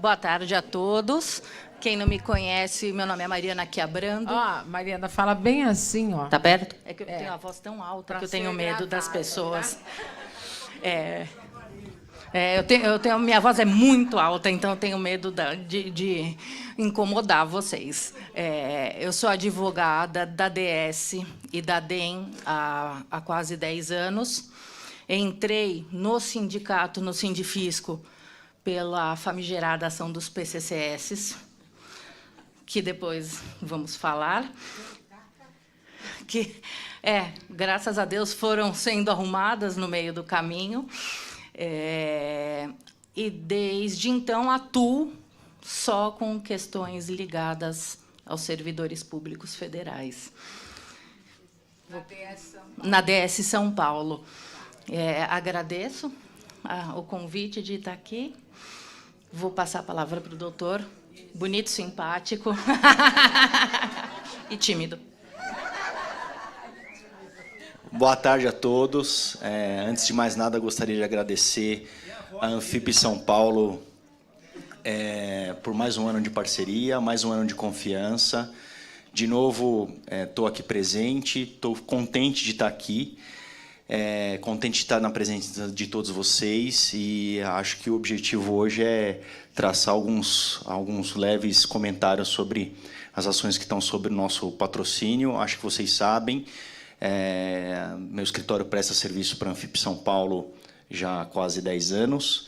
Boa tarde a todos. Quem não me conhece, meu nome é Mariana Chiabrando. Mariana, fala bem assim, ó. Tá perto? É que eu tenho a voz tão alta que eu tenho medo das pessoas. Minha voz é muito alta, então eu tenho medo de incomodar vocês. Eu sou advogada da DS e da DEM há quase 10 anos. Entrei no sindicato, no Sindifisco, pela famigerada ação dos PCCS, que depois vamos falar, que, graças a Deus, foram sendo arrumadas no meio do caminho. E, desde então, atuo só com questões ligadas aos servidores públicos federais. Na DS São Paulo. Agradeço o convite de estar aqui. Vou passar a palavra para o doutor. Bonito, simpático e tímido. Boa tarde a todos. Antes de mais nada, gostaria de agradecer a Anfip São Paulo por mais um ano de parceria, mais um ano de confiança. De novo, estou aqui presente, estou contente de estar aqui, contente de estar na presença de todos vocês, e acho que o objetivo hoje é traçar alguns leves comentários sobre as ações que estão sob o nosso patrocínio. Acho que vocês sabem, meu escritório presta serviço para a Anfip São Paulo já há quase 10 anos,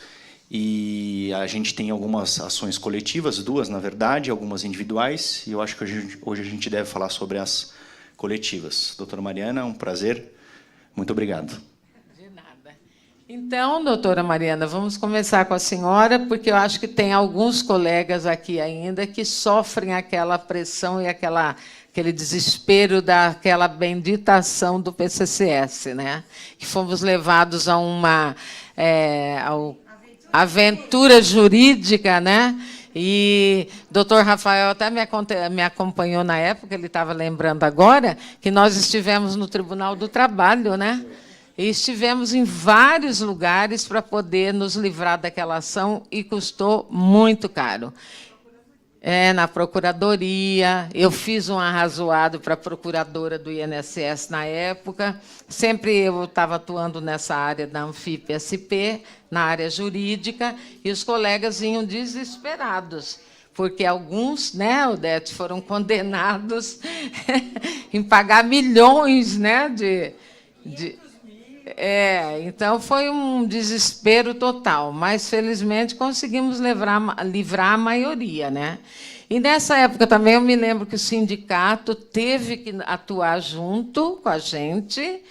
e a gente tem algumas ações coletivas, 2, na verdade, algumas individuais, e eu acho que hoje a gente deve falar sobre as coletivas. Doutora Mariana, um prazer. Muito obrigado. De nada. Então, doutora Mariana, vamos começar com a senhora, porque eu acho que tem alguns colegas aqui ainda que sofrem aquela pressão e aquele desespero daquela bendita ação do PCCS, né? Que fomos levados a uma aventura jurídica, né? E o doutor Rafael até me acompanhou na época, ele estava lembrando agora, que nós estivemos no Tribunal do Trabalho, né? E estivemos em vários lugares para poder nos livrar daquela ação, e custou muito caro. Na Procuradoria, eu fiz um arrazoado para a procuradora do INSS na época. Sempre eu estava atuando nessa área da Anfip-SP, na área jurídica, e os colegas vinham desesperados, porque alguns, né, Odete, foram condenados em pagar milhões, né, então, foi um desespero total, mas, felizmente, conseguimos livrar a maioria, né? E, nessa época, também, eu me lembro que o sindicato teve que atuar junto com a gente,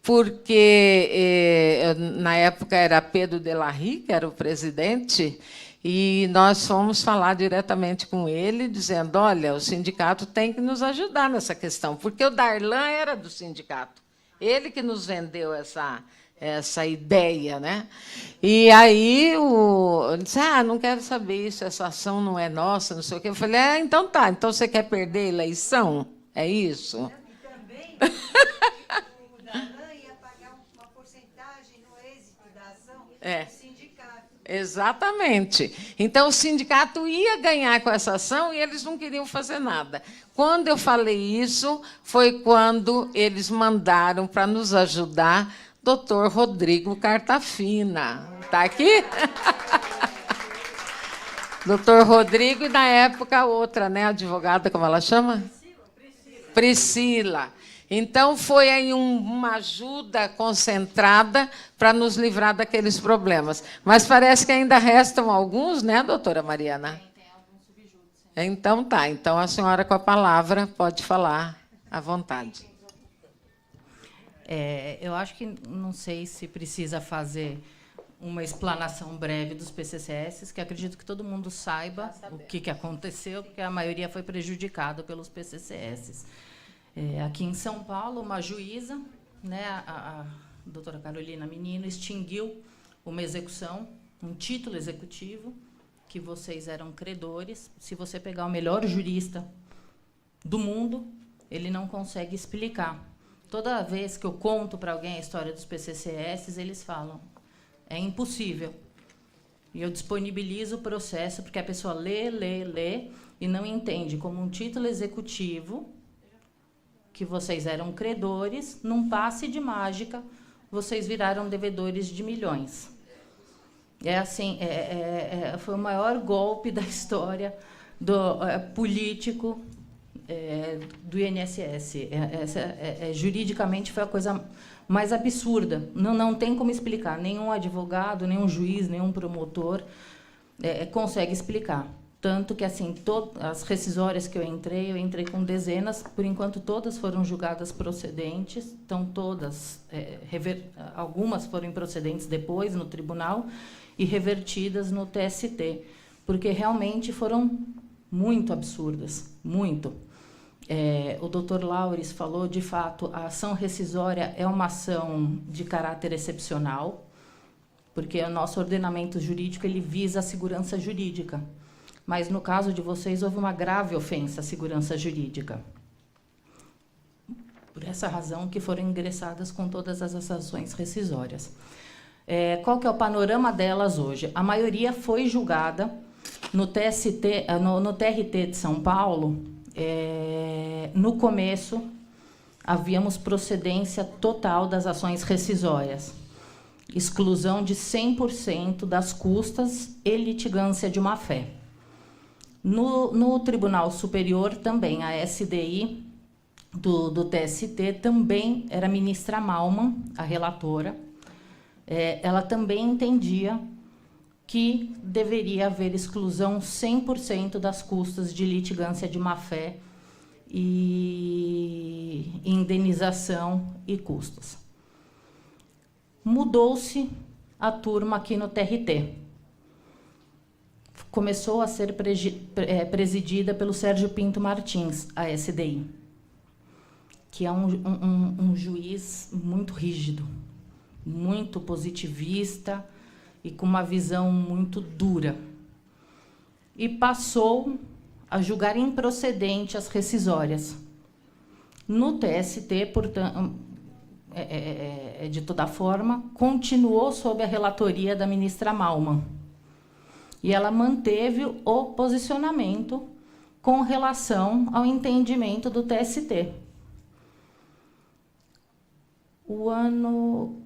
porque, na época, era Pedro Delarry, que era o presidente, e nós fomos falar diretamente com ele, dizendo, olha, o sindicato tem que nos ajudar nessa questão, porque o Darlan era do sindicato. Ele que nos vendeu essa ideia, né? E aí eu disse, não quero saber isso, essa ação não é nossa, não sei o quê. Eu falei, então tá, então você quer perder a eleição? É isso? E também o Darlan ia pagar uma porcentagem no êxito da ação do sindicato. Exatamente. Então, o sindicato ia ganhar com essa ação e eles não queriam fazer nada. Quando eu falei isso, foi quando eles mandaram para nos ajudar doutor Rodrigo Cartafina. Está aqui? Doutor Rodrigo, e, na época, outra, né, advogada, como ela chama? Priscila. Então, foi aí uma ajuda concentrada para nos livrar daqueles problemas. Mas parece que ainda restam alguns, né, doutora Mariana? Tem alguns subjúdices. Então, tá. Então, a senhora, com a palavra, pode falar à vontade. Eu acho que não sei se precisa fazer uma explanação breve dos PCCS, que acredito que todo mundo saiba o que aconteceu, porque a maioria foi prejudicada pelos PCCS. Aqui em São Paulo, uma juíza, né, a doutora Carolina Menino, extinguiu uma execução, um título executivo, que vocês eram credores. Se você pegar o melhor jurista do mundo, ele não consegue explicar. Toda vez que eu conto para alguém a história dos PCCS, eles falam, é impossível. E eu disponibilizo o processo, porque a pessoa lê e não entende como um título executivo que vocês eram credores, num passe de mágica, vocês viraram devedores de milhões. Foi o maior golpe da história político do INSS. Juridicamente foi a coisa mais absurda. Não tem como explicar. Nenhum advogado, nenhum juiz, nenhum promotor consegue explicar. Tanto que assim, as rescisórias que eu entrei com dezenas, por enquanto todas foram julgadas procedentes, estão todas, algumas foram improcedentes depois no tribunal e revertidas no TST, porque realmente foram muito absurdas, muito. O doutor Laures falou, de fato, a ação rescisória é uma ação de caráter excepcional, porque o nosso ordenamento jurídico ele visa a segurança jurídica. Mas, no caso de vocês, houve uma grave ofensa à segurança jurídica. Por essa razão que foram ingressadas com todas as ações rescisórias. Qual que é o panorama delas hoje? A maioria foi julgada no TST, no TRT de São Paulo. No começo, havíamos procedência total das ações rescisórias. Exclusão de 100% das custas e litigância de má-fé. No Tribunal Superior, também, a SDI do TST, também era a ministra Malman, a relatora. Ela também entendia que deveria haver exclusão 100% das custas de litigância de má-fé e indenização e custos. Mudou-se a turma aqui no TRT. Começou a ser presidida pelo Sérgio Pinto Martins, a SDI, que é um juiz muito rígido, muito positivista e com uma visão muito dura. E passou a julgar improcedente as rescisórias. No TST, portanto, de toda forma, continuou sob a relatoria da ministra Malman. E ela manteve o posicionamento com relação ao entendimento do TST. O ano,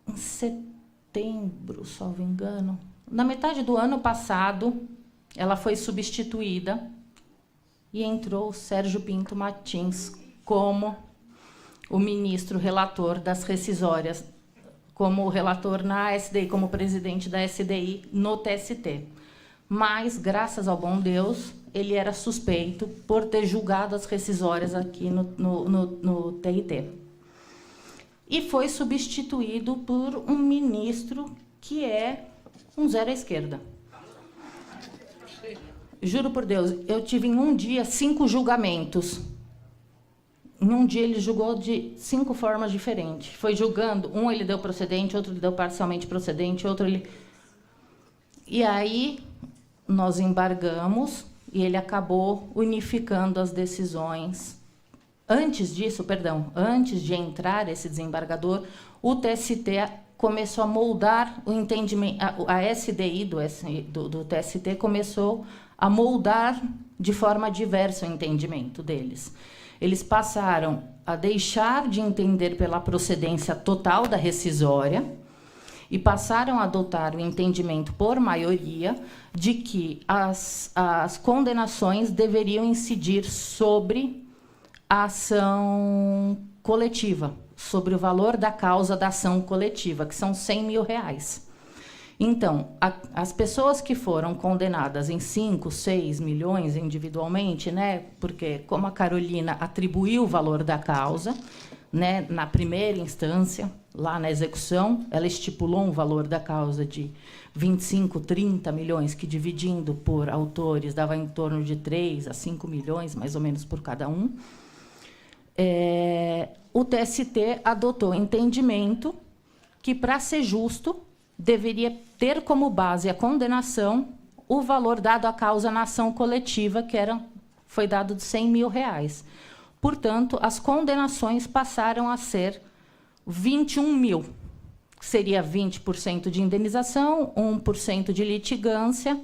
em setembro, salvo engano, na metade do ano passado, ela foi substituída e entrou o Sérgio Pinto Martins como o ministro relator das rescisórias, como relator na SDI, como presidente da SDI no TST. Mas, graças ao bom Deus, ele era suspeito por ter julgado as rescisórias aqui no TRT. E foi substituído por um ministro que é um zero à esquerda. Juro por Deus, eu tive em um dia 5 julgamentos. Em um dia ele julgou de 5 formas diferentes. Foi julgando, um ele deu procedente, outro ele deu parcialmente procedente, outro ele... E aí nós embargamos e ele acabou unificando as decisões. Antes de entrar esse desembargador, o TST começou a moldar o entendimento, a SDI do TST começou a moldar de forma diversa o entendimento deles. Eles passaram a deixar de entender pela procedência total da rescisória e passaram a adotar o entendimento por maioria de que as condenações deveriam incidir sobre a ação coletiva, sobre o valor da causa da ação coletiva, que são R$100 mil. Então, as pessoas que foram condenadas em 5, 6 milhões individualmente, né, porque como a Carolina atribuiu o valor da causa, né, na primeira instância, lá na execução, ela estipulou um valor da causa de 25, 30 milhões, que dividindo por autores dava em torno de 3 a 5 milhões, mais ou menos, por cada um. O TST adotou o entendimento que, para ser justo, deveria ter como base a condenação o valor dado à causa na ação coletiva, que foi dado de R$100 mil. Portanto, as condenações passaram a ser 21 mil, seria 20% de indenização, 1% de litigância,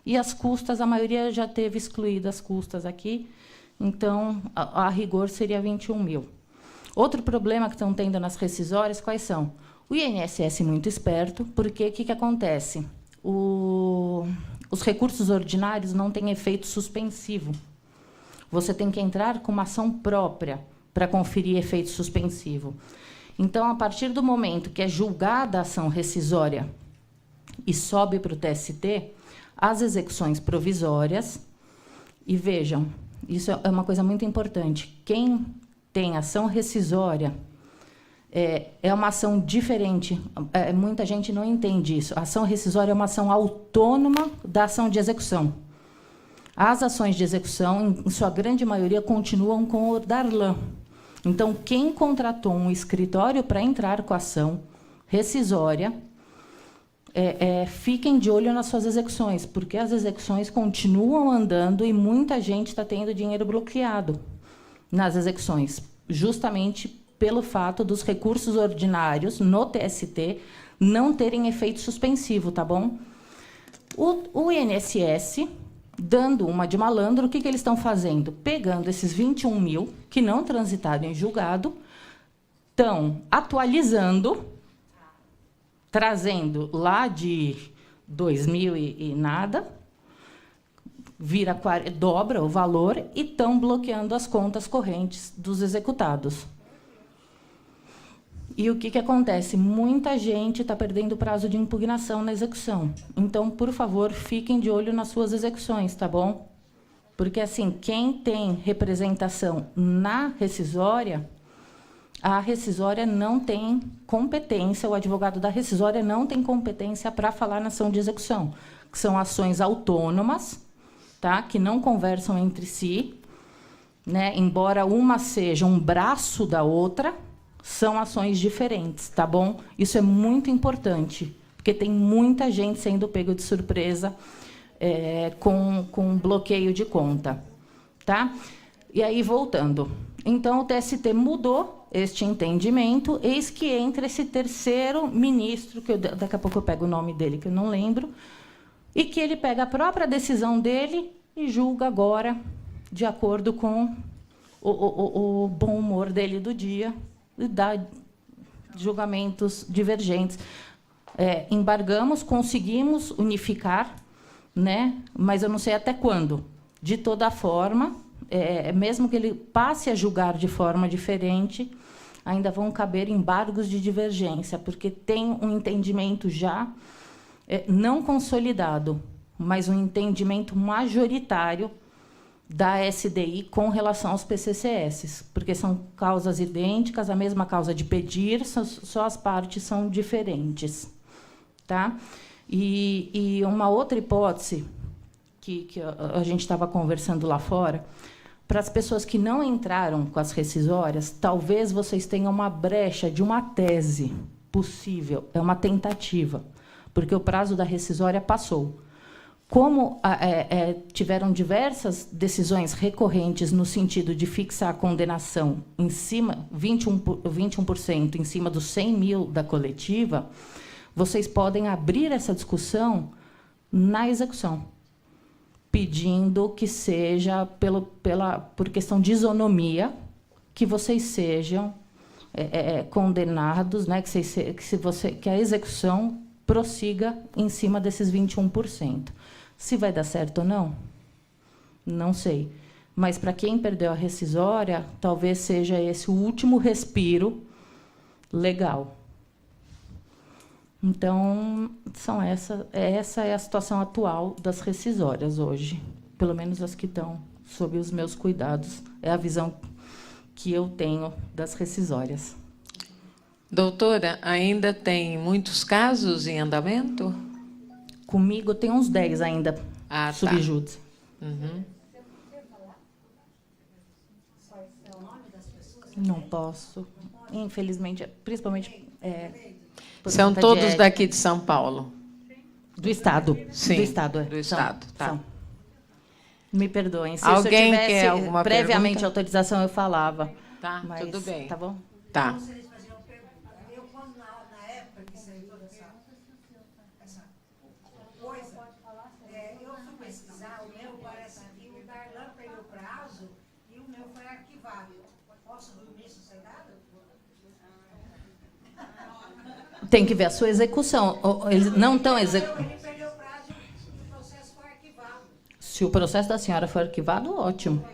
e as custas, a maioria já teve excluídas as custas aqui, então, a rigor, seria 21 mil. Outro problema que estão tendo nas rescisórias, quais são? O INSS muito esperto, porque o que acontece? Os recursos ordinários não têm efeito suspensivo. Você tem que entrar com uma ação própria para conferir efeito suspensivo. Então, a partir do momento que é julgada a ação rescisória e sobe para o TST, as execuções provisórias, e vejam, isso é uma coisa muito importante, quem tem ação rescisória é uma ação diferente. Muita gente não entende isso. A ação rescisória é uma ação autônoma da ação de execução. As ações de execução, em sua grande maioria, continuam com o Darlan. Então, quem contratou um escritório para entrar com a ação rescisória, fiquem de olho nas suas execuções, porque as execuções continuam andando e muita gente está tendo dinheiro bloqueado nas execuções, justamente pelo fato dos recursos ordinários no TST não terem efeito suspensivo, tá bom? O INSS, dando uma de malandro, o que eles estão fazendo? Pegando esses 21 mil que não transitaram em julgado, estão atualizando, trazendo lá de 2000 e nada, dobra o valor e estão bloqueando as contas correntes dos executados. E o que acontece? Muita gente está perdendo o prazo de impugnação na execução. Então, por favor, fiquem de olho nas suas execuções, tá bom? Porque, assim, quem tem representação na rescisória, a rescisória não tem competência, o advogado da rescisória não tem competência para falar na ação de execução, que são ações autônomas, tá? Que não conversam entre si, né? Embora uma seja um braço da outra, são ações diferentes, tá bom? Isso é muito importante, porque tem muita gente sendo pego de surpresa com bloqueio de conta, tá? E aí, voltando. Então, o TST mudou este entendimento, eis que entra esse terceiro ministro, que daqui a pouco eu pego o nome dele, que eu não lembro, e que ele pega a própria decisão dele e julga agora, de acordo com o bom humor dele do dia, e dá julgamentos divergentes. Embargamos, conseguimos unificar, né? Mas eu não sei até quando. De toda forma, mesmo que ele passe a julgar de forma diferente, ainda vão caber embargos de divergência, porque tem um entendimento já não consolidado, mas um entendimento majoritário da SDI com relação aos PCCS, porque são causas idênticas, a mesma causa de pedir, só as partes são diferentes. Tá? E uma outra hipótese que a gente estava conversando lá fora, para as pessoas que não entraram com as rescisórias, talvez vocês tenham uma brecha de uma tese possível, é uma tentativa, porque o prazo da rescisória passou. Como tiveram diversas decisões recorrentes no sentido de fixar a condenação em cima, 21% em cima dos 100 mil da coletiva, vocês podem abrir essa discussão na execução, pedindo que seja, por questão de isonomia, que vocês sejam condenados, né, que a execução prossiga em cima desses 21%. Se vai dar certo ou não, não sei. Mas, para quem perdeu a rescisória, talvez seja esse o último respiro legal. Então, essa é a situação atual das rescisórias hoje, pelo menos as que estão sob os meus cuidados. É a visão que eu tenho das rescisórias. Doutora, ainda tem muitos casos em andamento? Comigo tem uns 10 ainda, subjúdice. Tá. Uhum. Não posso, infelizmente, principalmente... São todos daqui de São Paulo? Do Estado. Sim, do Estado. Do Estado, tá. São. Me perdoem. Se Alguém eu tivesse quer alguma previamente pergunta? Autorização, eu falava. Tá, mas, tudo bem. Tá bom? Tá. Eu, quando na época que Tem que ver a sua execução. Eles não estão executando. Ele perdeu o prazo e o processo foi arquivado. Se o processo da senhora for arquivado, ótimo.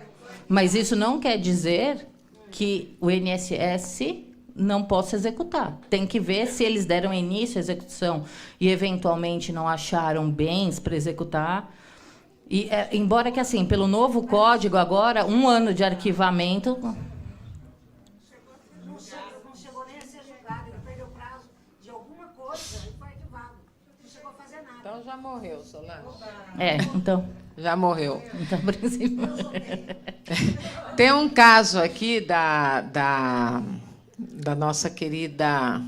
Mas isso não quer dizer que o INSS não possa executar. Tem que ver se eles deram início à execução e, eventualmente, não acharam bens para executar. E, embora que, assim, pelo novo código, agora, 1 ano de arquivamento... Não chegou nem a ser julgado. Ele perdeu o prazo de alguma coisa e foi arquivado. Não chegou a fazer nada. Então já morreu, Solange. Então... Já morreu. Então, por exemplo... Tem um caso aqui da nossa querida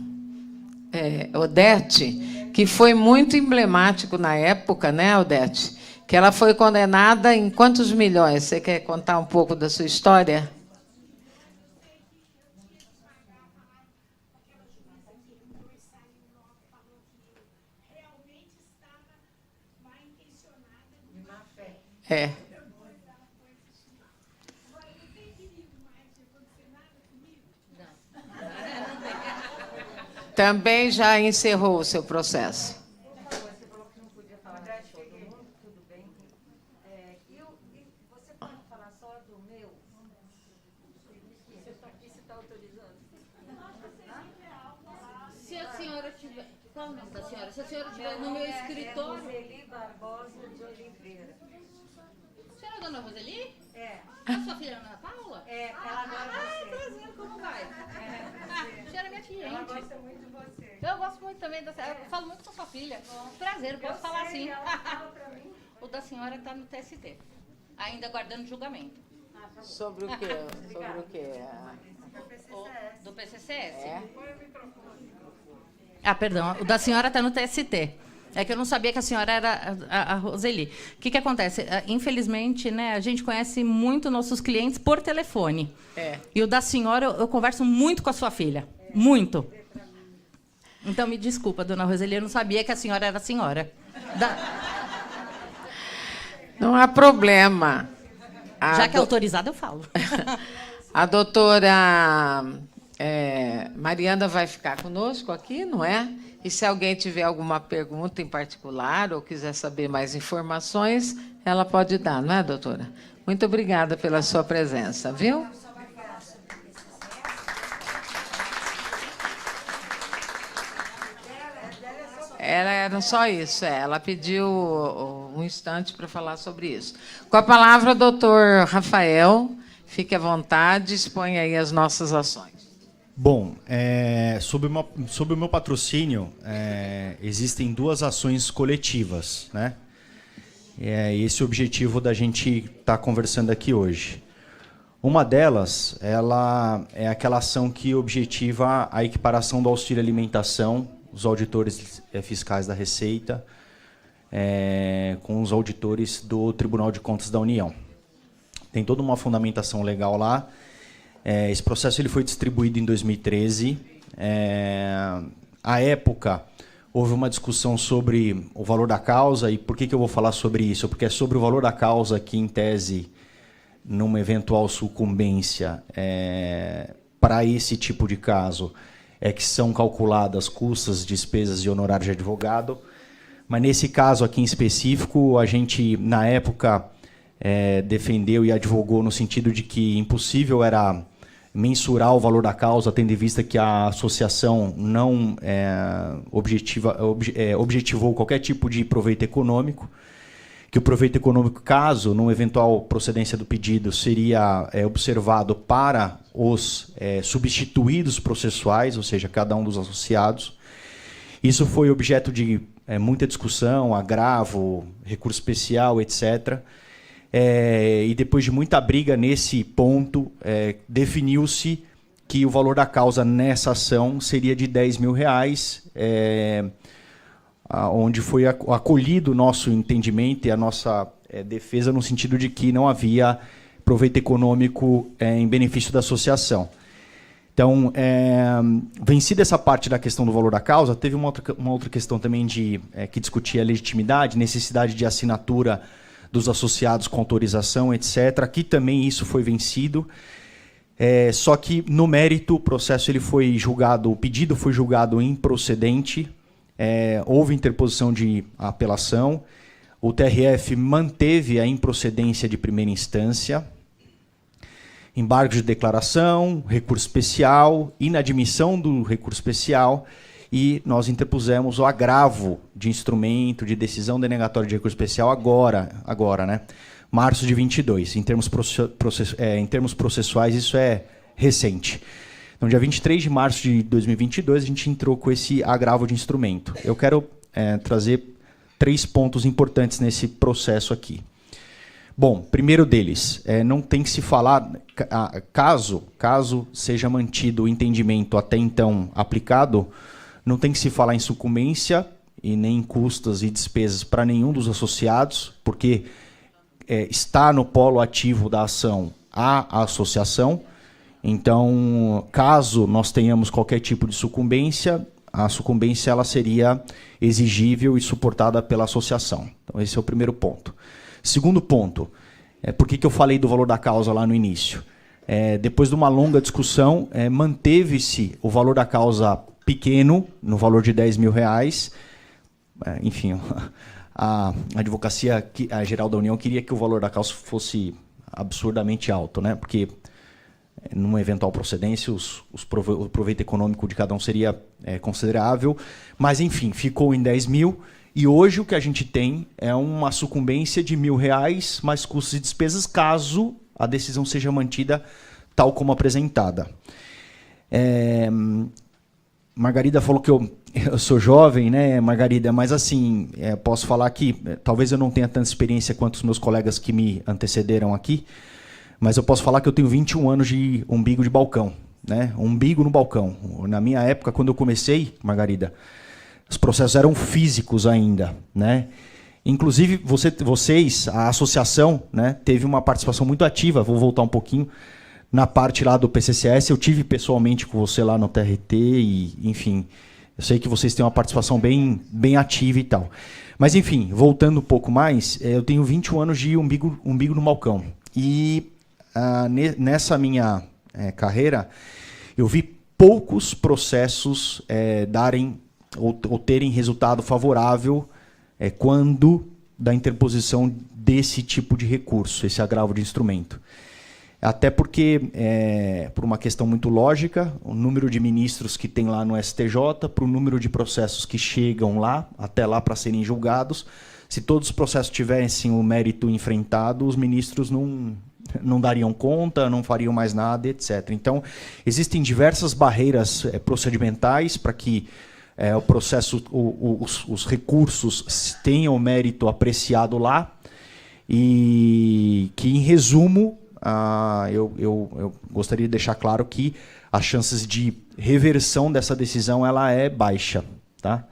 Odete, que foi muito emblemático na época, né, Odete? Que ela foi condenada em quantos milhões? Você quer contar um pouco da sua história? É. Também já encerrou o seu processo. Você pode falar só do meu? Você está autorizando? Se a senhora tiver... Qual é o nome da senhora? Se a senhora estiver no meu escritório... Roseli Barbosa de Oliveira. A senhora é a dona Roseli? É. A sua filha Ana Paula? Ela adora você. Prazer, como vai? A senhora é minha filha, Ela gente. gosta muito de você. Eu gosto muito também da senhora. Eu falo muito com a sua filha. Prazer, eu posso falar assim. Ela fala pra mim. O da senhora está no TST, ainda aguardando julgamento. Sobre o quê? Sobre o quê? Do PCCS? É. Perdão, o da senhora está no TST. É que eu não sabia que a senhora era a Roseli. O que acontece? Infelizmente, né, a gente conhece muito nossos clientes por telefone. E o da senhora, eu converso muito com a sua filha. Muito. Então, me desculpa, dona Roseli, eu não sabia que a senhora era a senhora. Não há problema. Já que é autorizada, eu falo. A doutora Mariana vai ficar conosco aqui, não é? E se alguém tiver alguma pergunta em particular ou quiser saber mais informações, ela pode dar, não é, doutora? Muito obrigada pela sua presença, viu? Era só isso, ela pediu um instante para falar sobre isso. Com a palavra, doutor Rafael, fique à vontade, exponha aí as nossas ações. Bom, sobre o meu patrocínio, existem 2 ações coletivas, né? Esse é o objetivo da gente estar conversando aqui hoje. Uma delas, ela é aquela ação que objetiva a equiparação do auxílio alimentação, os auditores fiscais da Receita, com os auditores do Tribunal de Contas da União. Tem toda uma fundamentação legal lá. Esse processo ele foi distribuído em 2013. À época, houve uma discussão sobre o valor da causa. E por que eu vou falar sobre isso? Porque é sobre o valor da causa que, em tese, numa eventual sucumbência para esse tipo de caso, que são calculadas custas, despesas e honorários de advogado. Mas, nesse caso aqui em específico, a gente, na época, defendeu e advogou no sentido de que impossível era mensurar o valor da causa, tendo em vista que a associação não objetivou qualquer tipo de proveito econômico, que o proveito econômico, caso, numa eventual procedência do pedido, seria observado para os substituídos processuais, ou seja, cada um dos associados. Isso foi objeto de muita discussão, agravo, recurso especial, etc., e depois de muita briga nesse ponto, definiu-se que o valor da causa nessa ação seria de R$10 mil, onde foi acolhido o nosso entendimento e a nossa defesa no sentido de que não havia proveito econômico em benefício da associação. Então, vencida essa parte da questão do valor da causa, teve uma outra questão também que discutia a legitimidade, necessidade de assinatura dos associados com autorização, etc. Aqui também isso foi vencido. Só que, no mérito, o processo ele foi julgado, o pedido foi julgado improcedente, houve interposição de apelação, o TRF manteve a improcedência de primeira instância, embargo de declaração, recurso especial, inadmissão do recurso especial, e nós interpusemos o agravo de instrumento de decisão denegatória de recurso especial agora, né? Março de 22. Em termos processuais, isso é recente. Então, dia 23 de março de 2022, a gente entrou com esse agravo de instrumento. Eu quero trazer 3 pontos importantes nesse processo aqui. Bom, primeiro deles, não tem que se falar, caso seja mantido o entendimento até então aplicado, não tem que se falar em sucumbência e nem em custas e despesas para nenhum dos associados, porque está no polo ativo da ação a associação. Então, caso nós tenhamos qualquer tipo de sucumbência, a sucumbência ela seria exigível e suportada pela associação. Então, esse é o primeiro ponto. Segundo ponto, por que eu falei do valor da causa lá no início? Depois de uma longa discussão, manteve-se o valor da causa pequeno, no valor de R$10 mil. Enfim, a Advocacia Geral da União queria que o valor da causa fosse absurdamente alto, né? Porque, numa eventual procedência, o proveito econômico de cada um seria considerável. Mas, enfim, ficou em 10 mil. E hoje o que a gente tem é uma sucumbência de R$1.000 mais custos e despesas, caso a decisão seja mantida tal como apresentada. Margarida falou que eu sou jovem, né, Margarida? Mas, assim, posso falar que talvez eu não tenha tanta experiência quanto os meus colegas que me antecederam aqui, mas eu posso falar que eu tenho 21 anos de umbigo de balcão, né? Umbigo no balcão. Na minha época, quando eu comecei, Margarida, os processos eram físicos ainda, né? Inclusive, vocês, a associação, né, teve uma participação muito ativa, vou voltar um pouquinho, na parte lá do PCCS, eu tive pessoalmente com você lá no TRT, e, enfim, eu sei que vocês têm uma participação bem ativa e tal. Mas, enfim, voltando um pouco mais, eu tenho 21 anos de umbigo no balcão. E nessa minha carreira, eu vi poucos processos darem ou terem resultado favorável quando da interposição desse tipo de recurso, esse agravo de instrumento. Até porque, por uma questão muito lógica, o número de ministros que tem lá no STJ, para o número de processos que chegam lá, até lá para serem julgados, se todos os processos tivessem o mérito enfrentado, os ministros não dariam conta, não fariam mais nada, etc. Então, existem diversas barreiras procedimentais para que o processo, os recursos tenham o mérito apreciado lá, e que, em resumo, eu gostaria de deixar claro que as chances de reversão dessa decisão ela é baixa, tá?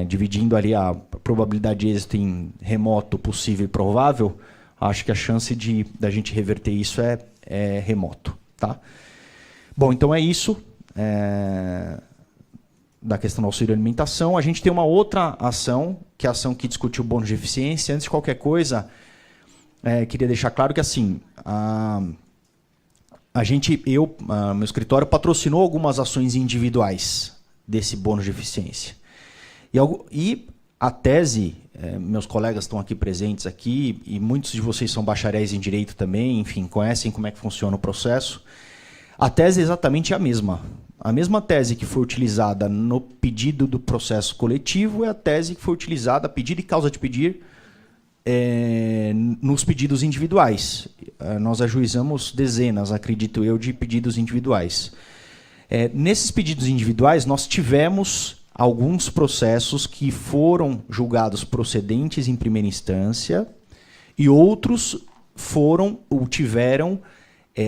Dividindo ali a probabilidade de êxito em remoto, possível e provável, acho que a chance da gente reverter isso é remoto, tá? Bom, então é isso da questão do auxílio alimentação. A gente tem uma outra ação, que é a ação que discutiu o bônus de eficiência. Antes de qualquer coisa, queria deixar claro que, assim, meu escritório patrocinou algumas ações individuais desse bônus de eficiência. E a tese, meus colegas estão aqui presentes aqui, e muitos de vocês são bacharéis em direito também, enfim, conhecem como é que funciona o processo. A tese é exatamente a mesma. A mesma tese que foi utilizada no pedido do processo coletivo é a tese que foi utilizada, pedido e causa de pedir, nos pedidos individuais. Nós ajuizamos dezenas, acredito eu, de pedidos individuais. Nesses pedidos individuais, nós tivemos alguns processos que foram julgados procedentes em primeira instância e outros tiveram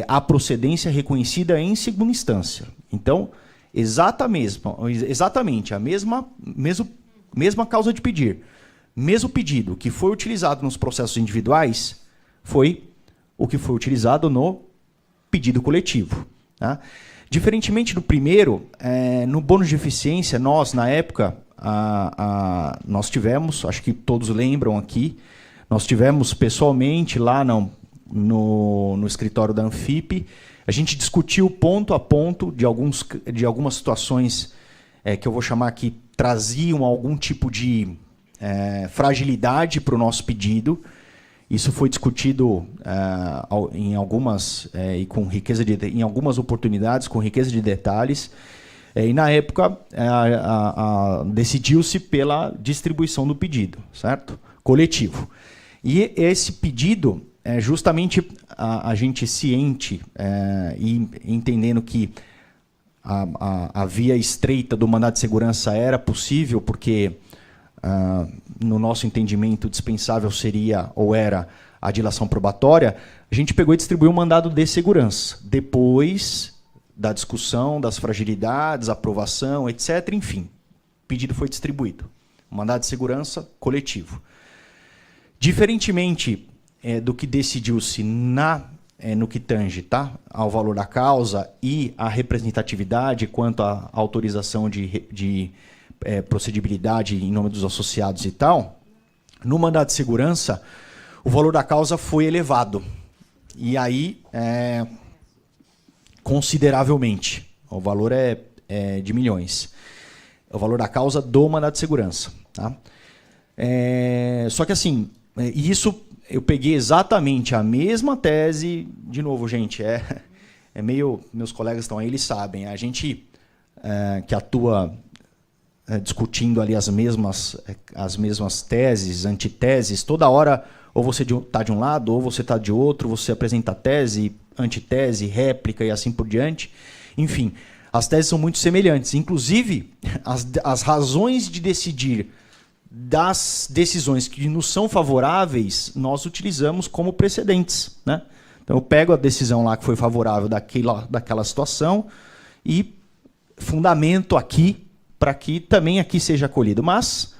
a procedência reconhecida em segunda instância. Então, exatamente a mesma causa de pedir, mesmo pedido que foi utilizado nos processos individuais, foi o que foi utilizado no pedido coletivo, tá? Diferentemente do primeiro, no bônus de eficiência, nós, na época, nós tivemos, acho que todos lembram aqui, nós tivemos pessoalmente lá no escritório da Anfip, A gente discutiu ponto a ponto de algumas situações que eu vou chamar que traziam algum tipo de fragilidade para o nosso pedido. Isso foi discutido em algumas e com riqueza em algumas oportunidades, com riqueza de detalhes. E na época decidiu-se pela distribuição do pedido, certo? Coletivo. E esse pedido, justamente a gente ciente e entendendo que a via estreita do mandado de segurança era possível, porque no nosso entendimento dispensável seria ou era a dilação probatória, a gente pegou e distribuiu um mandado de segurança. Depois da discussão das fragilidades, aprovação, etc., enfim, o pedido foi distribuído. Um mandado de segurança coletivo. Diferentemente do que decidiu-se no que tange ao valor da causa e à representatividade quanto à autorização de procedibilidade em nome dos associados e tal, no mandado de segurança, o valor da causa foi elevado. E aí, consideravelmente. O valor é de milhões. É o valor da causa do mandado de segurança. Tá? Só que assim, isso eu peguei exatamente a mesma tese. De novo, gente, meio... Meus colegas estão aí, eles sabem. A gente que atua discutindo ali as mesmas teses, antiteses, toda hora ou você está de um lado, ou você está de outro, você apresenta tese, antitese, réplica e assim por diante. Enfim, as teses são muito semelhantes. Inclusive, as razões de decidir das decisões que nos são favoráveis, nós utilizamos como precedentes, né? Então, eu pego a decisão lá que foi favorável daquela situação e fundamento aqui para que também aqui seja acolhido. Mas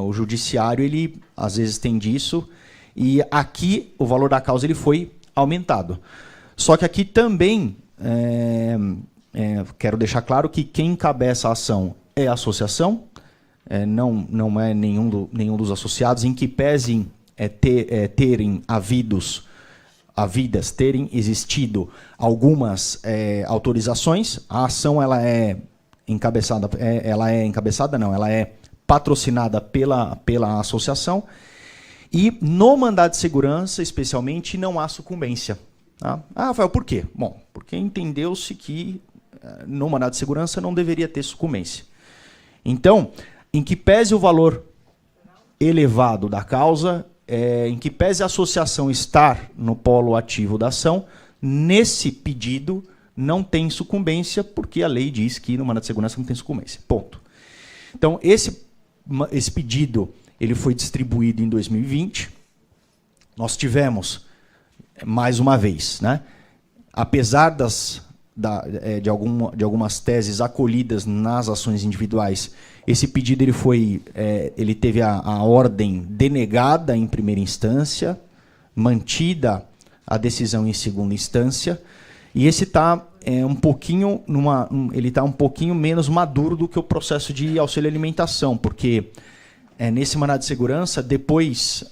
o judiciário, ele às vezes tem disso, e aqui o valor da causa ele foi aumentado. Só que aqui também quero deixar claro que quem encabeça a ação é a associação, não é nenhum dos associados, em que pesem terem terem existido algumas autorizações. A ação ela é patrocinada pela associação, e no mandado de segurança, especialmente, não há sucumbência. Tá? Rafael, por quê? Bom, porque entendeu-se que no mandado de segurança não deveria ter sucumbência. Então, em que pese o valor elevado da causa, em que pese a associação estar no polo ativo da ação, nesse pedido não tem sucumbência, porque a lei diz que no mandado de segurança não tem sucumbência. Ponto. Então, esse pedido ele foi distribuído em 2020. Nós tivemos, mais uma vez, né, apesar de algumas teses acolhidas nas ações individuais, esse pedido ele teve a ordem denegada em primeira instância, mantida a decisão em segunda instância, e esse está um pouquinho menos maduro do que o processo de auxílio alimentação, porque nesse mandado de segurança, depois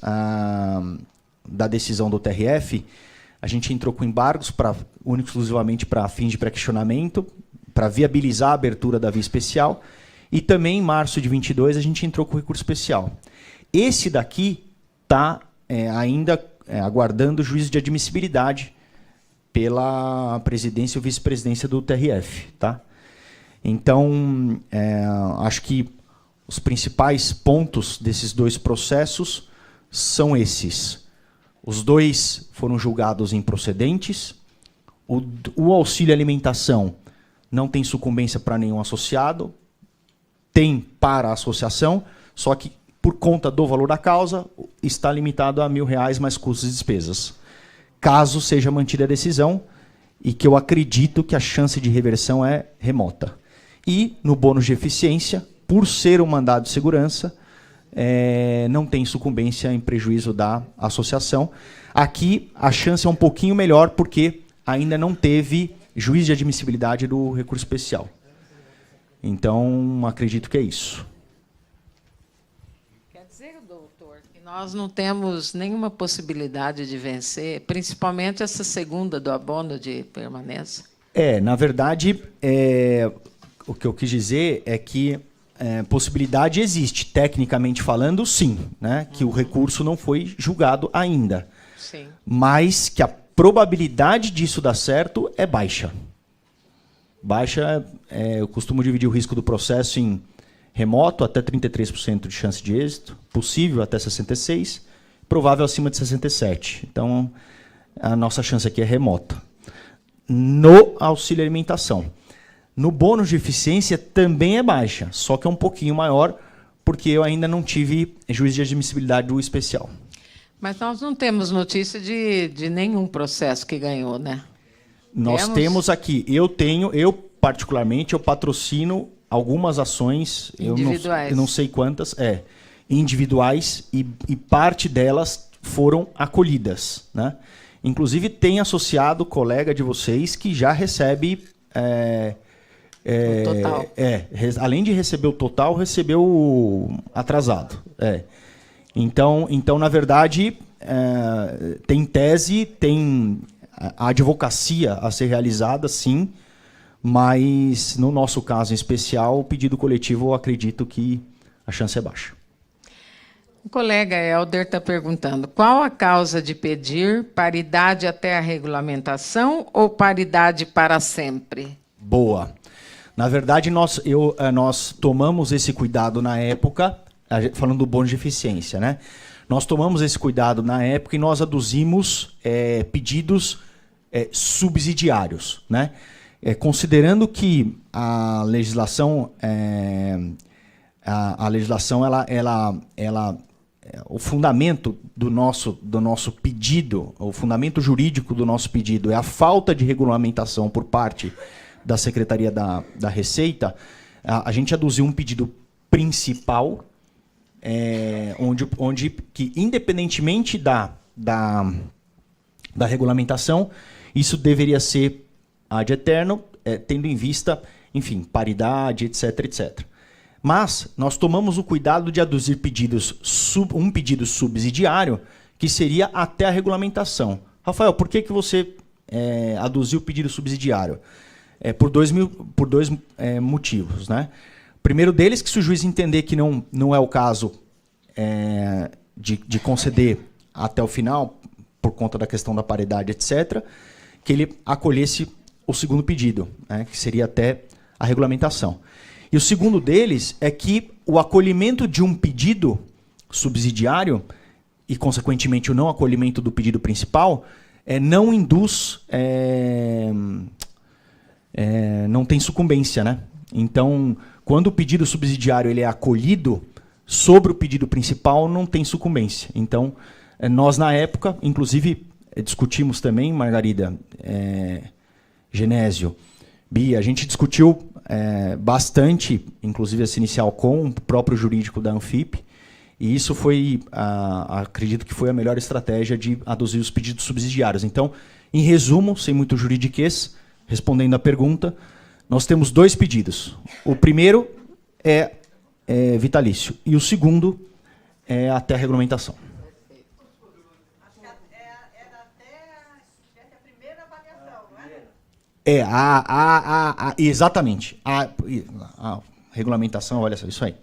da decisão do TRF, a gente entrou com embargos único e exclusivamente para fins de pré-questionamento, para viabilizar a abertura da via especial, e também em março de 22 a gente entrou com recurso especial. Esse daqui está ainda aguardando o juízo de admissibilidade pela presidência e vice-presidência do TRF. Tá? Então, acho que os principais pontos desses dois processos são esses. Os dois foram julgados improcedentes. O auxílio alimentação não tem sucumbência para nenhum associado, tem para a associação, só que por conta do valor da causa está limitado a R$1.000 mais custos e despesas. Caso seja mantida a decisão, e que eu acredito que a chance de reversão é remota. E no bônus de eficiência, por ser um mandado de segurança, não tem sucumbência em prejuízo da associação. Aqui a chance é um pouquinho melhor, porque ainda não teve juízo de admissibilidade do recurso especial. Então, acredito que é isso. Quer dizer, doutor, que Nós não temos nenhuma possibilidade de vencer, principalmente essa segunda do abono de permanência. Na verdade, o que eu quis dizer é que possibilidade existe, tecnicamente falando, sim, né? Que o recurso não foi julgado ainda. Sim. Mas que a probabilidade disso dar certo é baixa. Baixa, eu costumo dividir o risco do processo em remoto, até 33% de chance de êxito, possível até 66%, provável acima de 67%. Então, a nossa chance aqui é remota. No auxílio alimentação. No bônus de eficiência também é baixa, só que é um pouquinho maior, porque eu ainda não tive juízo de admissibilidade do especial. Mas nós não temos notícia de nenhum processo que ganhou, né? Nós temos aqui, eu particularmente, eu patrocino algumas ações, individuais. Eu não sei quantas, individuais, e parte delas foram acolhidas, né? Inclusive tem associado colega de vocês que já recebe o total. Além de receber o total, recebeu o atrasado. Então, na verdade, tem tese, tem a advocacia a ser realizada, sim, mas, no nosso caso em especial, o pedido coletivo, eu acredito que a chance é baixa. O colega Helder está perguntando, qual a causa de pedir paridade até a regulamentação ou paridade para sempre? Boa. Na verdade, nós tomamos esse cuidado na época, falando do bônus de eficiência, né? Nós tomamos esse cuidado na época e nós aduzimos pedidos subsidiários, né? Considerando que a legislação, o fundamento do nosso pedido, o fundamento jurídico do nosso pedido é a falta de regulamentação por parte da Secretaria da Receita, a gente aduziu um pedido principal, onde que, independentemente da regulamentação, isso deveria ser ad eterno, tendo em vista, enfim, paridade, etc, etc. Mas nós tomamos o cuidado de aduzir um pedido subsidiário, que seria até a regulamentação. Rafael, por que você aduziu o pedido subsidiário? Por dois motivos, né? O primeiro deles, que se o juiz entender que não é o caso de conceder até o final, por conta da questão da paridade, etc., que ele acolhesse o segundo pedido, né, que seria até a regulamentação. E o segundo deles é que o acolhimento de um pedido subsidiário, e, consequentemente, o não acolhimento do pedido principal, não induz... não tem sucumbência, né? Então, quando o pedido subsidiário ele é acolhido sobre o pedido principal, não tem sucumbência. Então, nós, na época, inclusive, discutimos também, Margarida, Genésio, Bia, a gente discutiu bastante, inclusive essa inicial com o próprio jurídico da Anfip, e isso foi, acredito que foi a melhor estratégia de aduzir os pedidos subsidiários. Então, em resumo, sem muito juridiquês, respondendo à pergunta, nós temos dois pedidos. O primeiro é vitalício e o segundo é até a regulamentação. Era até a primeira avaliação, não é? Exatamente. A regulamentação, olha só, isso aí.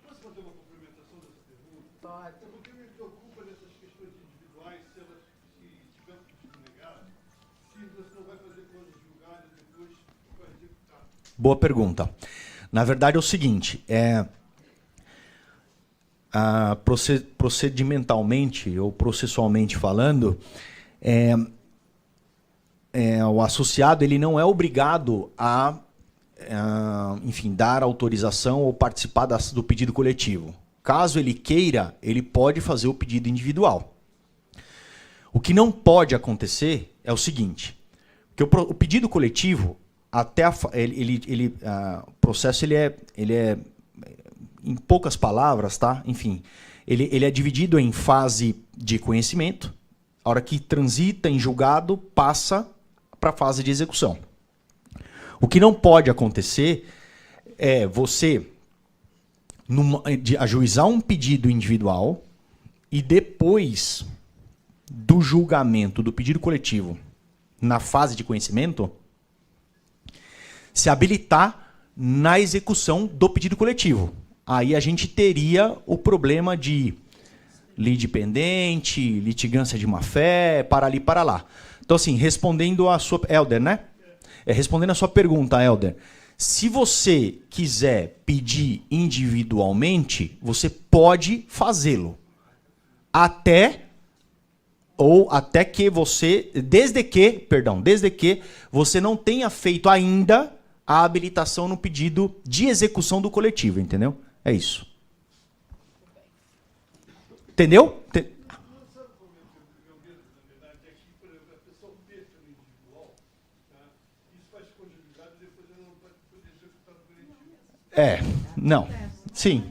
Posso fazer uma complementação dessa pergunta? Pode. Porque me preocupa nessas questões individuais, se tiver pedido negado, se você não vai fazer coisas julgadas depois para executar. Boa pergunta. Na verdade é o seguinte, procedimentalmente ou processualmente falando, o associado ele não é obrigado a enfim, dar autorização ou participar do pedido coletivo. Caso ele queira, ele pode fazer o pedido individual. O que não pode acontecer é o seguinte, que o pedido coletivo, até o processo ele é, em poucas palavras, tá? Enfim, ele é dividido em fase de conhecimento, a hora que transita em julgado, passa para a fase de execução. O que não pode acontecer é você de ajuizar um pedido individual e depois do julgamento do pedido coletivo, na fase de conhecimento, se habilitar na execução do pedido coletivo. Aí a gente teria o problema de lide pendente, litigância de má-fé, para ali, para lá. Então, assim, respondendo a sua... Helder, né? Respondendo a sua pergunta, Helder, se você quiser pedir individualmente, você pode fazê-lo. Desde que você não tenha feito ainda a habilitação no pedido de execução do coletivo, entendeu? É isso. Entendeu? Não. Sim,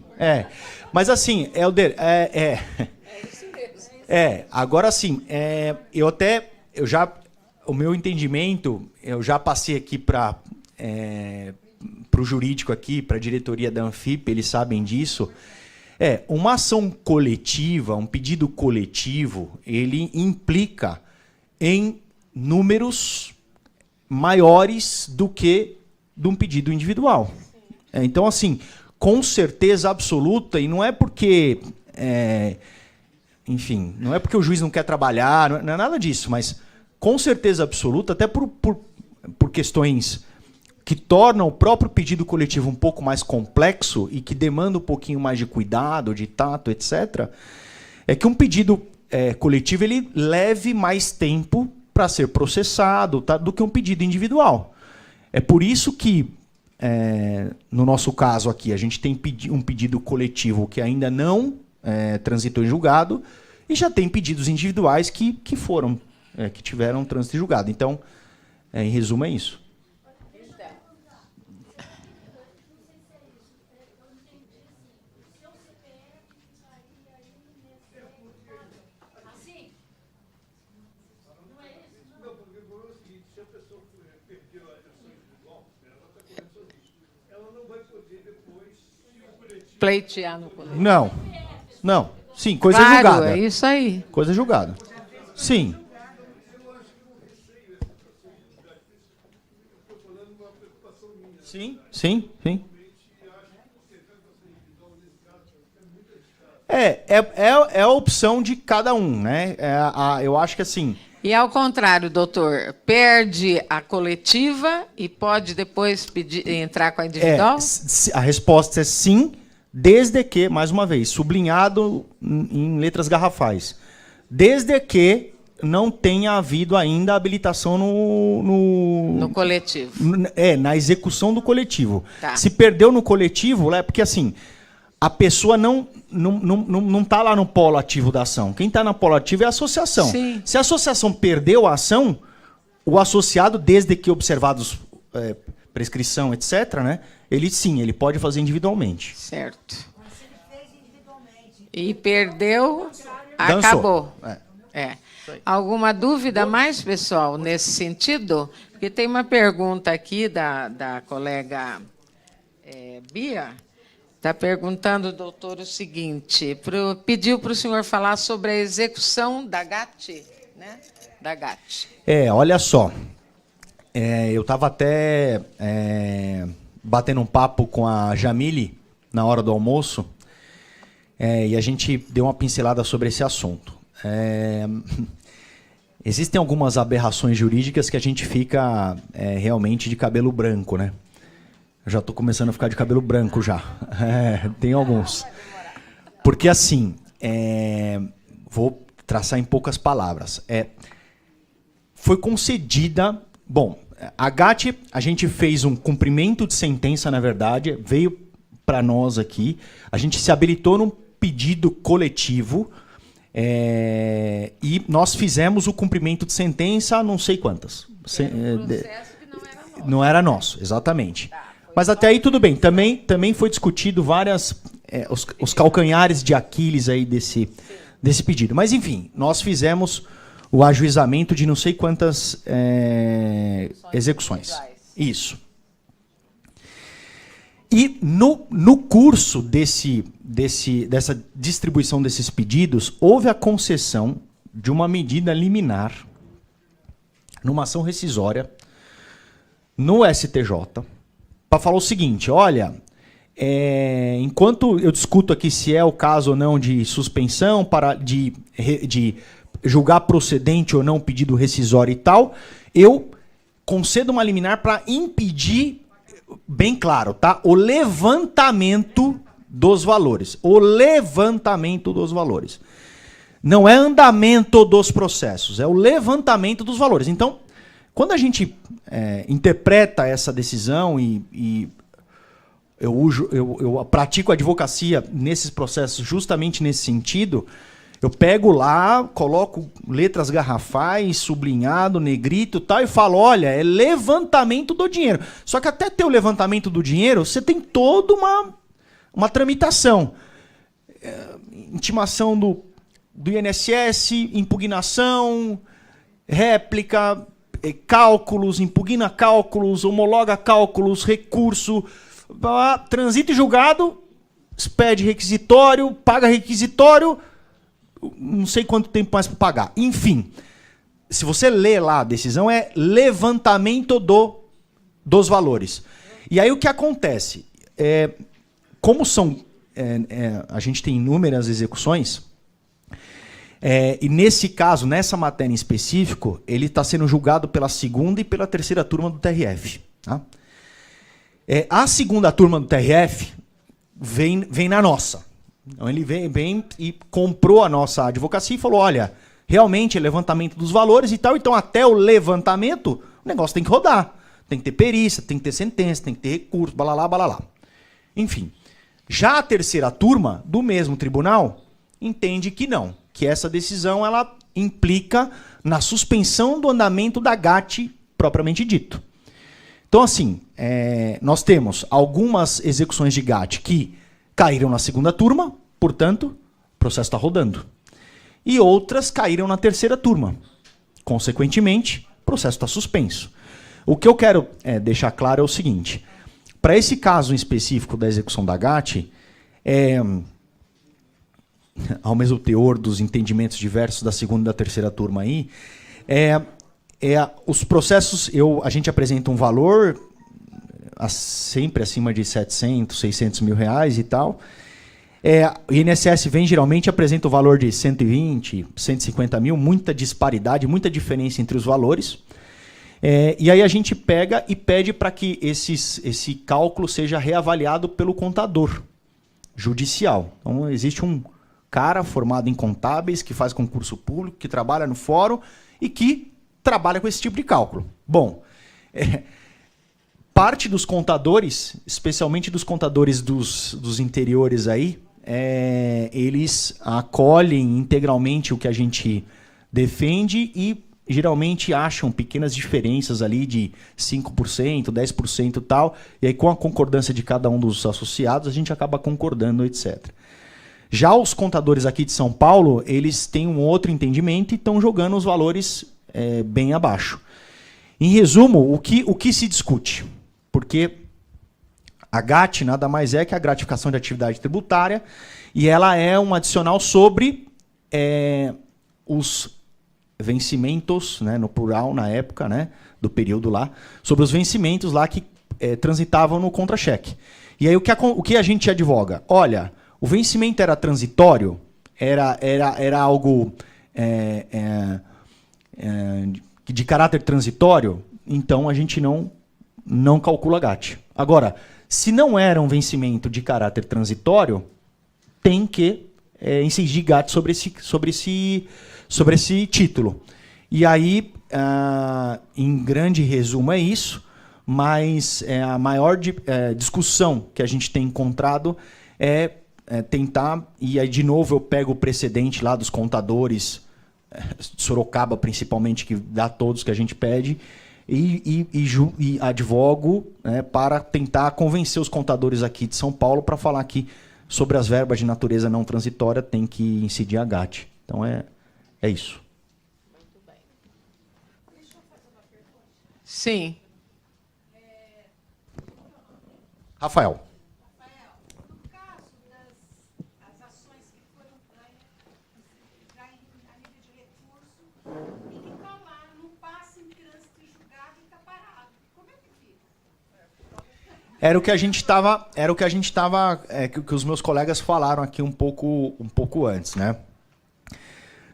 Mas assim, Helder, agora sim, o meu entendimento, eu já passei aqui para o jurídico aqui, para a diretoria da Anfip, eles sabem disso. Uma ação coletiva, um pedido coletivo, ele implica em números maiores do que de um pedido individual. Então, assim, com certeza absoluta, e não é porque... enfim, não é porque o juiz não quer trabalhar, não é nada disso, mas com certeza absoluta, até por questões que tornam o próprio pedido coletivo um pouco mais complexo e que demanda um pouquinho mais de cuidado, de tato, etc., é que um pedido coletivo ele leve mais tempo para ser processado, tá, do que um pedido individual. É por isso que, no nosso caso aqui, a gente tem um pedido coletivo que ainda não transitou em julgado, e já tem pedidos individuais que tiveram trânsito em julgado. Então, em resumo, é isso. Pleitear no coletivo. Não. Sim, coisa claro, julgada. É isso aí. Coisa julgada. Sim. Sim. É a opção de cada um, né? Eu acho que assim... E ao contrário, doutor, perde a coletiva e pode depois entrar com a individual? A resposta é sim, desde que, mais uma vez, sublinhado em letras garrafais, desde que não tenha havido ainda habilitação no coletivo. Na execução do coletivo. Tá. Se perdeu no coletivo, porque assim, a pessoa não está lá no polo ativo da ação. Quem está no polo ativo é a associação. Sim. Se a associação perdeu a ação, o associado, desde que observados prescrição, etc., né, ele pode fazer individualmente. Certo. Mas se ele fez individualmente. E perdeu, Dançou. acabou. Alguma dúvida mais, pessoal, nesse sentido? Porque tem uma pergunta aqui da colega Bia. Está perguntando, doutor, o seguinte: pediu para o senhor falar sobre a execução da GAT, né? Da GAT. Olha só. Eu estava até batendo um papo com a Jamile na hora do almoço, e a gente deu uma pincelada sobre esse assunto. Existem algumas aberrações jurídicas que a gente fica realmente de cabelo branco, né? Eu já estou começando a ficar de cabelo branco já. Tem alguns. Porque assim, vou traçar em poucas palavras. Foi concedida... Bom, a GAT, a gente fez um cumprimento de sentença, na verdade, veio para nós aqui. A gente se habilitou num pedido coletivo e nós fizemos o cumprimento de sentença, não sei quantas. Processo que não era nosso, exatamente. Mas até aí tudo bem. Também foi discutido os calcanhares de Aquiles aí desse pedido. Mas, enfim, nós fizemos o ajuizamento de não sei quantas execuções. Isso. E no curso dessa distribuição desses pedidos, houve a concessão de uma medida liminar numa ação rescisória no STJ para falar o seguinte: olha, enquanto eu discuto aqui se é o caso ou não de suspensão, de julgar procedente ou não o pedido rescisório e tal, eu concedo uma liminar para impedir, bem claro, tá? O levantamento dos valores. O levantamento dos valores. Não é andamento dos processos, é o levantamento dos valores. Então, quando a gente interpreta essa decisão e eu pratico advocacia nesses processos justamente nesse sentido, eu pego lá, coloco letras garrafais, sublinhado, negrito e tal, e falo, olha, é levantamento do dinheiro. Só que até ter o levantamento do dinheiro, você tem toda uma tramitação. Intimação do INSS, impugnação, réplica, cálculos, impugna cálculos, homologa cálculos, recurso, transita e julgado, expede requisitório, paga requisitório, não sei quanto tempo mais para pagar. Enfim, se você lê lá a decisão, é levantamento dos valores. E aí o que acontece? Como a gente tem inúmeras execuções, e nesse caso, nessa matéria em específico, ele está sendo julgado pela segunda e pela terceira turma do TRF. Tá? A segunda turma do TRF vem na nossa. Então ele vem e comprou a nossa advocacia e falou, olha, realmente é levantamento dos valores e tal, então até o levantamento, o negócio tem que rodar. Tem que ter perícia, tem que ter sentença, tem que ter recurso, balalá, balalá. Enfim, já a terceira turma do mesmo tribunal entende que não, que essa decisão ela implica na suspensão do andamento da GAT propriamente dito. Então, assim, nós temos algumas execuções de GAT que caíram na segunda turma, portanto, o processo está rodando. E outras caíram na terceira turma. Consequentemente, o processo está suspenso. O que eu quero deixar claro é o seguinte. Para esse caso em específico da execução da GAT, ao mesmo teor dos entendimentos diversos da segunda e da terceira turma aí, os processos, a gente apresenta um valor sempre acima de 700, 600 mil reais e tal. O INSS geralmente apresenta o valor de 120, 150 mil, muita disparidade, muita diferença entre os valores. E aí a gente pega e pede para que esse cálculo seja reavaliado pelo contador judicial. Então existe um cara formado em contábeis que faz concurso público, que trabalha no fórum e que trabalha com esse tipo de cálculo. Bom, parte dos contadores, especialmente dos contadores dos interiores aí, eles acolhem integralmente o que a gente defende e geralmente acham pequenas diferenças ali de 5%, 10% e tal, e aí com a concordância de cada um dos associados a gente acaba concordando, etc. Já os contadores aqui de São Paulo, eles têm um outro entendimento e estão jogando os valores bem abaixo. Em resumo, o que se discute? Porque a GAT nada mais é que a gratificação de atividade tributária e ela é um adicional sobre os vencimentos, né, no plural, na época, né, do período lá, sobre os vencimentos lá que transitavam no contra-cheque. E aí o que a gente advoga? Olha, o vencimento era transitório, era algo de caráter transitório, então a gente não calcula GAT. Agora, se não era um vencimento de caráter transitório, tem que incidir GAT sobre esse título. E aí, em grande resumo, é isso, mas a maior discussão que a gente tem encontrado é tentar, e aí de novo eu pego o precedente lá dos contadores, Sorocaba principalmente, que dá todos que a gente pede, e advogo para tentar convencer os contadores aqui de São Paulo para falar que sobre as verbas de natureza não transitória tem que incidir a GAT. Então é isso. Muito bem. Deixa eu fazer uma pergunta. Sim. Rafael. Era o que a gente estava, que os meus colegas falaram aqui um pouco antes, né?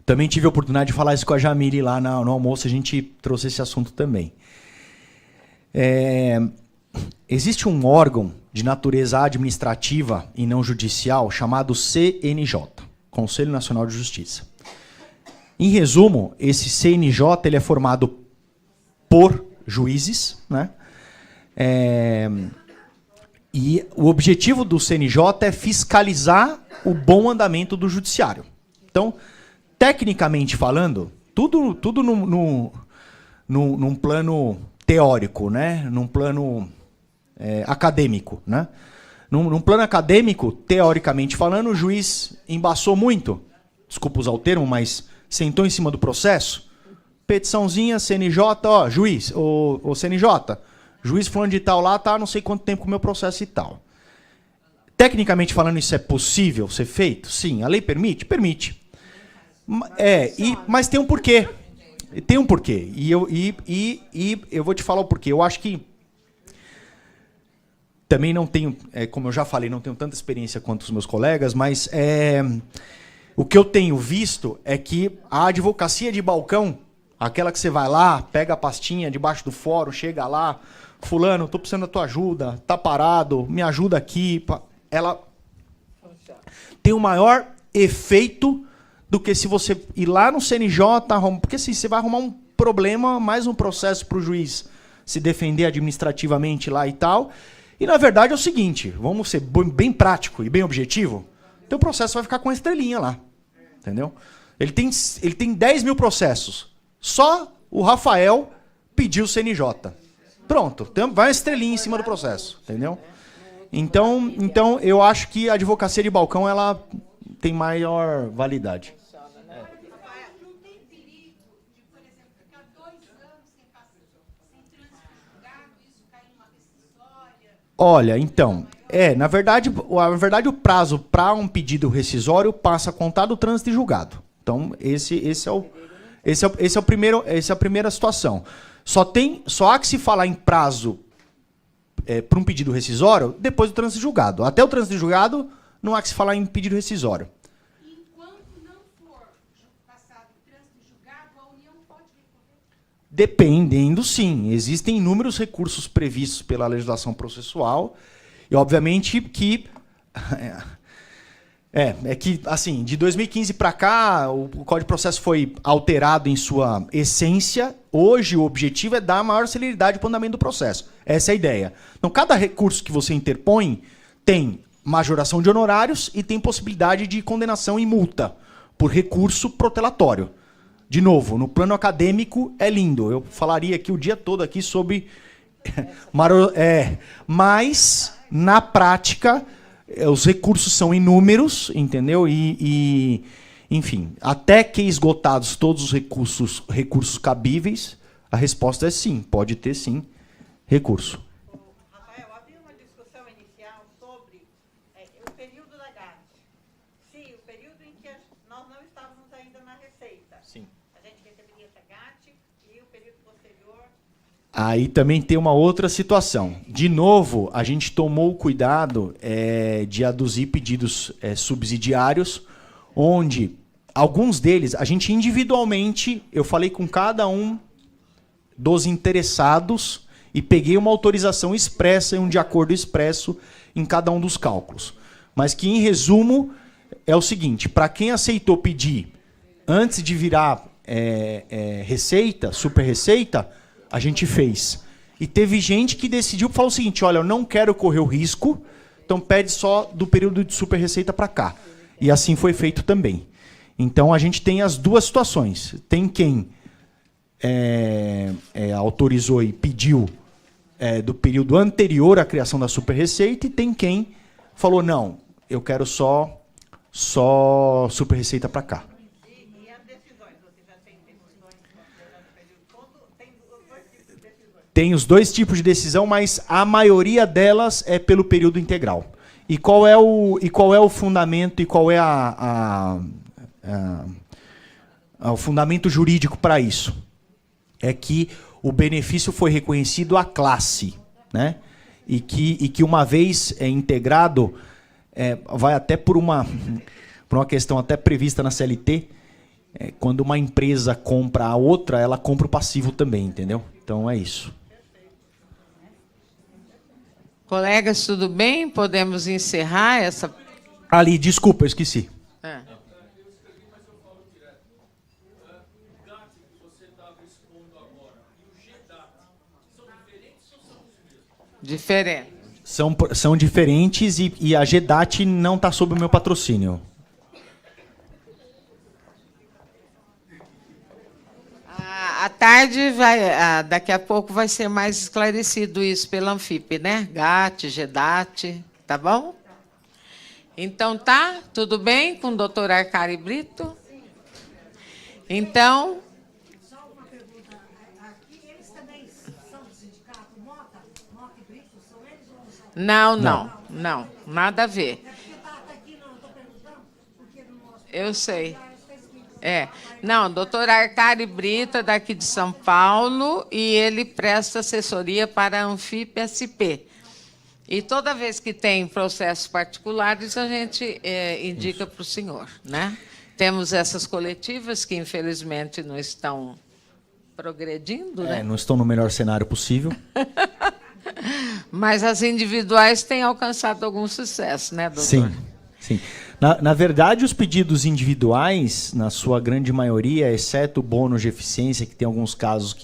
Também tive a oportunidade de falar isso com a Jamile lá no almoço, a gente trouxe esse assunto também. Existe um órgão de natureza administrativa e não judicial chamado CNJ, Conselho Nacional de Justiça. Em resumo, esse CNJ ele é formado por juízes, né? E o objetivo do CNJ é fiscalizar o bom andamento do judiciário. Então, tecnicamente falando, tudo num plano teórico, né? Num plano acadêmico, né? Num plano acadêmico, teoricamente falando, o juiz embaçou muito, desculpa usar o termo, mas sentou em cima do processo, petiçãozinha, CNJ, ó, juiz, o CNJ, juiz fulano de tal lá, tá não sei quanto tempo com o meu processo e tal. Tecnicamente falando, isso é possível ser feito? Sim. A lei permite? Permite. Mas tem um porquê. Tem um porquê. E eu vou te falar o porquê. Eu acho que também não tenho, como eu já falei, não tenho tanta experiência quanto os meus colegas, mas o que eu tenho visto é que a advocacia de balcão, aquela que você vai lá, pega a pastinha debaixo do fórum, chega lá, fulano, estou precisando da tua ajuda, tá parado, me ajuda aqui. Ela tem o maior efeito do que se você ir lá no CNJ, porque assim, você vai arrumar um problema, mais um processo para o juiz se defender administrativamente lá e tal. E na verdade é o seguinte, vamos ser bem prático e bem objetivo, teu processo vai ficar com a estrelinha lá, entendeu? Ele tem 10 mil processos, só o Rafael pediu o CNJ. Pronto, vai uma estrelinha em cima do processo, entendeu? Então eu acho que a advocacia de balcão ela tem maior validade. Não tem perigo de, por exemplo, ficar 2 anos sem trânsito julgado, isso cair numa rescisória? Olha, então, na verdade o prazo para um pedido rescisório passa a contar do trânsito de julgado. Então, esse é a primeira situação. Só há que se falar em prazo para um pedido rescisório depois do trânsito de julgado. Até o trânsito de julgado, não há que se falar em pedido rescisório. Enquanto não for passado o trânsito de julgado, a União pode recorrer? Dependendo, sim. Existem inúmeros recursos previstos pela legislação processual e, obviamente, que... que, assim, de 2015 para cá, o Código de Processo foi alterado em sua essência. Hoje, o objetivo é dar maior celeridade para o andamento do processo. Essa é a ideia. Então, cada recurso que você interpõe tem majoração de honorários e tem possibilidade de condenação e multa por recurso protelatório. De novo, no plano acadêmico é lindo. Eu falaria aqui o dia todo aqui sobre... mas, na prática... os recursos são inúmeros, entendeu? Enfim, até que esgotados todos os recursos cabíveis, a resposta é sim, pode ter sim recurso. Rafael, havia uma discussão inicial sobre o período da GAT. Sim, o período em que nós não estávamos ainda na Receita. Sim. A gente receberia essa GAT e o período posterior... Aí também tem uma outra situação. De novo, a gente tomou o cuidado de aduzir pedidos subsidiários, onde alguns deles, a gente individualmente, eu falei com cada um dos interessados e peguei uma autorização expressa e um de acordo expresso em cada um dos cálculos. Mas que, em resumo, é o seguinte, para quem aceitou pedir antes de virar receita, super receita, a gente fez. E teve gente que decidiu falar o seguinte, olha, eu não quero correr o risco, então pede só do período de super receita para cá. E assim foi feito também. Então a gente tem as duas situações. Tem quem autorizou e pediu do período anterior à criação da super receita e tem quem falou, não, eu quero só super receita para cá. E as decisões? Você já tem decisões considerando o período todo? Tem os dois tipos de decisões? Tem os dois tipos de decisão, mas a maioria delas é pelo período integral. E qual é o fundamento e qual é o fundamento jurídico para isso? É que o benefício foi reconhecido à classe, né? e que uma vez integrado, vai até por uma questão até prevista na CLT, quando uma empresa compra a outra, ela compra o passivo também, entendeu? Então é isso. Colegas, tudo bem? Podemos encerrar essa... Ali, desculpa, eu esqueci. Diferente. São diferentes e a GEDAT não está sob o meu patrocínio. À tarde, daqui a pouco vai ser mais esclarecido isso pela Anfip, né? GAT, GEDAT, tá bom? Então, tá? Tudo bem com o doutor Arcari Brito? Então... Só uma pergunta. Aqui, eles também são do sindicato Mota e Brito? São eles ou não são? Não, nada a ver. É porque tá aqui, não, eu estou perguntando, porque no nosso... Eu sei. Não, doutor Arcari Brito é daqui de São Paulo e ele presta assessoria para a Anfip-SP. E toda vez que tem processos particulares, a gente indica para o senhor, né? Temos essas coletivas que, infelizmente, não estão progredindo, né? Não estão no melhor cenário possível. Mas as individuais têm alcançado algum sucesso, né, doutor? Sim, sim. Na verdade, os pedidos individuais, na sua grande maioria, exceto o bônus de eficiência, que tem alguns casos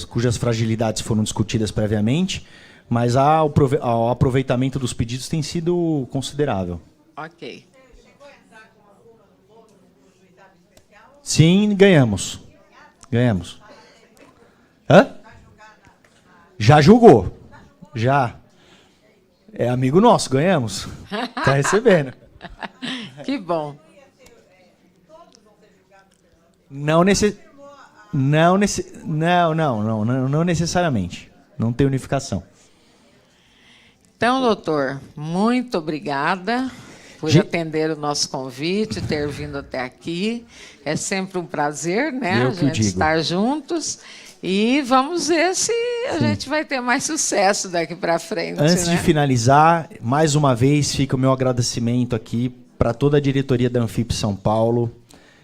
cujas fragilidades foram discutidas previamente, mas o aproveitamento dos pedidos tem sido considerável. Ok. Chegou a entrar com alguma no bônus do juizado especial? Sim, ganhamos. Ganhamos. Hã? Já julgou. Já. É amigo nosso, ganhamos. Está recebendo. Que bom. Não necessariamente. Não tem unificação. Então, doutor, muito obrigada por atender o nosso convite, ter vindo até aqui. É sempre um prazer, né, a gente estar juntos. E vamos ver se a gente vai ter mais sucesso daqui para frente. Antes de finalizar, mais uma vez fica o meu agradecimento aqui para toda a diretoria da Anfip São Paulo,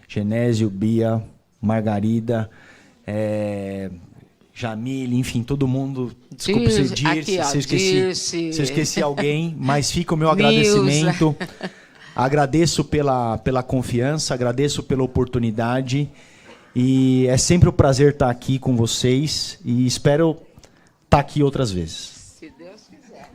Genésio, Bia, Margarida, Jamile, enfim, todo mundo. Desculpa se eu esqueci alguém, mas fica o meu agradecimento. Agradeço pela confiança, agradeço pela oportunidade. E é sempre um prazer estar aqui com vocês e espero estar aqui outras vezes. Se Deus quiser.